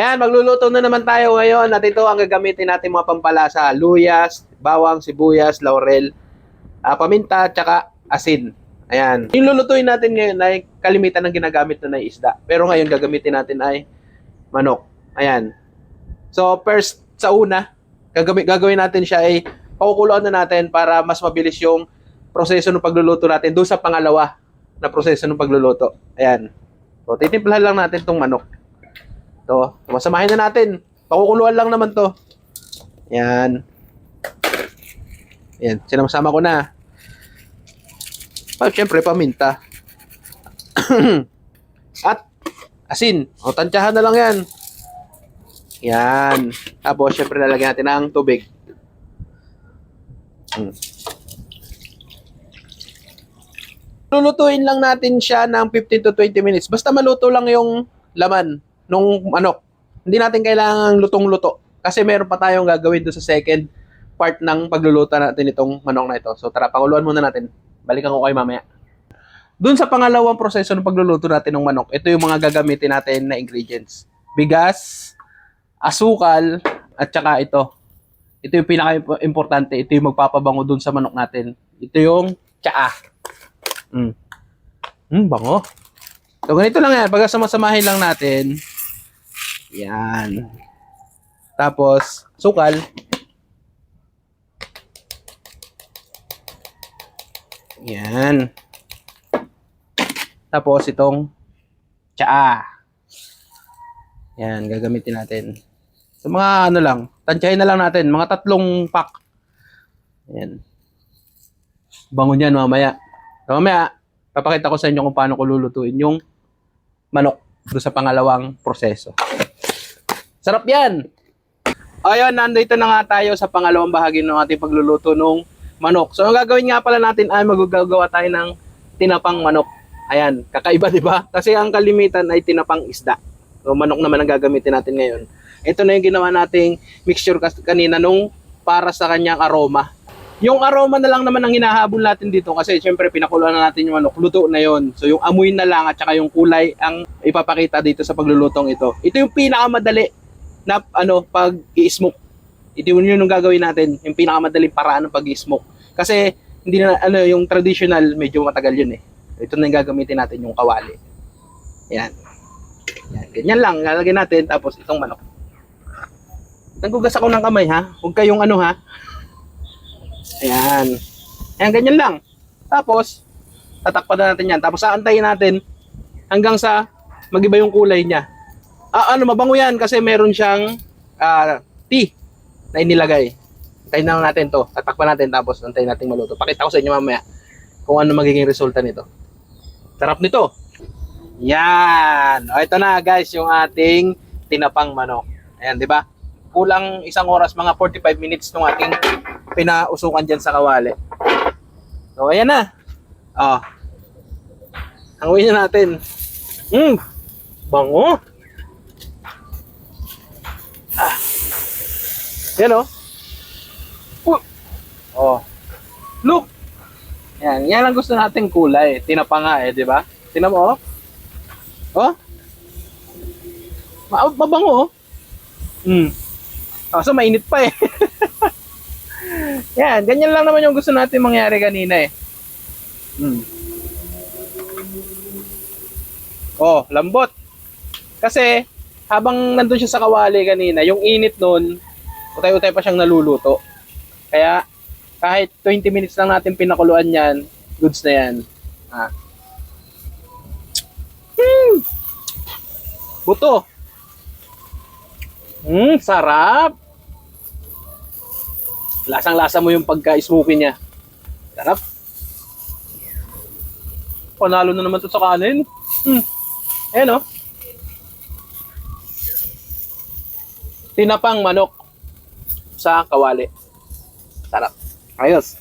Ayan, magluluto na naman tayo ngayon at ito ang gagamitin natin mga pampalasa. Luyas, bawang, sibuyas, laurel, paminta, tsaka asin. Ayan. Yung lulutuin natin ngayon ay kalimitan ng ginagamit na isda. Pero ngayon gagamitin natin ay manok. Ayan. So first, sa una, gagawin natin siya ay pakukuluan na natin para mas mabilis yung proseso ng pagluluto natin doon sa pangalawa na proseso ng pagluluto. Ayan. So titimplahan lang natin tong manok. To, masamahin na natin. Pakukuluan lang naman to. Yan. Yan, sinama-sama ko na. Siyempre, paminta. At asin. O, tansyahan na lang yan. Yan. Tapos, siyempre, lalagyan natin ng tubig. Lulutuin lang natin siya ng 15 to 20 minutes. Basta maluto lang yung laman nung manok. Hindi natin kailangan lutong-luto kasi meron pa tayong gagawin doon sa second part ng pagluluto natin itong manok na ito. So tara, pakuluan muna natin. Balikan ko kayo mamaya. Doon sa pangalawang proseso ng pagluluto natin ng manok, ito yung mga gagamitin natin na ingredients. Bigas, asukal, at saka ito. Ito yung pinaka-importante. Ito yung magpapabango doon sa manok natin. Ito yung tsaa. Bango. So ganito lang yan. Pag samasamahin lang natin, yan. Tapos, sukal. Yan. Tapos, itong tsaa. Yan, gagamitin natin. So, mga ano lang, tansyahin na lang natin. Mga 3 pack. Yan. Bango niyan mamaya. So, mamaya, papakita ko sa inyo kung paano ko lulutuin yung manok doon sa pangalawang proseso. Sarap yan! Ayun, nandito na nga tayo sa pangalawang bahagi ng ating pagluluto ng manok. So, ang gagawin nga pala natin ay magagawa tayo ng tinapang manok. Ayan, kakaiba, di ba? Kasi ang kalimitan ay tinapang isda. So, manok naman ang gagamitin natin ngayon. Ito na yung ginawa nating mixture kanina nung para sa kanyang aroma. Yung aroma na lang naman ang hinahabol natin dito kasi syempre pinakuluan na natin yung manok, luto na yon. So yung amoy na lang at saka yung kulay ang ipapakita dito sa paglulutong ito. Ito yung pinakamadali na pag i-smoke. Ito yun yung gagawin natin, yung pinakamadaling paraan ng pag i-smoke. Kasi hindi na yung traditional medyo matagal yun eh. Ito na yung gagamitin natin, yung kawali. Yan. Yan, ganyan lang lalagyan natin tapos itong manok. Naghugas ako ng kamay ha. Huwag kayong ha. Ayan. Ayan, ganyan lang. Tapos, tatakpan na natin yan. Tapos, aantayin natin hanggang sa magiba yung kulay niya. Mabango yan kasi meron siyang tea na inilagay. Antayin na natin to. Tatakpan natin tapos antayin natin maluto. Pakita ko sa inyo mamaya kung ano magiging resulta nito. Sarap nito. Yan. O, ito na guys yung ating tinapang manok. Ayan, di ba? Kulang 1 oras, mga 45 minutes nung ating pinausukan dyan sa kawali. So, ayan na. Hanguin na natin. Bango. Yan look. Yan ang gusto nating kulay. Tinapa nga di ba? Tingnan mo, mabango, so mainit pa eh. Yan, ganyan lang naman yung gusto natin mangyari kanina eh. Lambot. Kasi habang nandun siya sa kawali kanina, yung init nun, utay-utay pa siyang naluluto. Kaya kahit 20 minutes lang natin pinakuluan yan, goods na yan. Buto. Sarap. Lasang-lasa mo yung pagka-smoky niya. Sarap. Panalo na naman to sa kanin. Ayan tinapang manok sa kawali. Sarap. Ayos.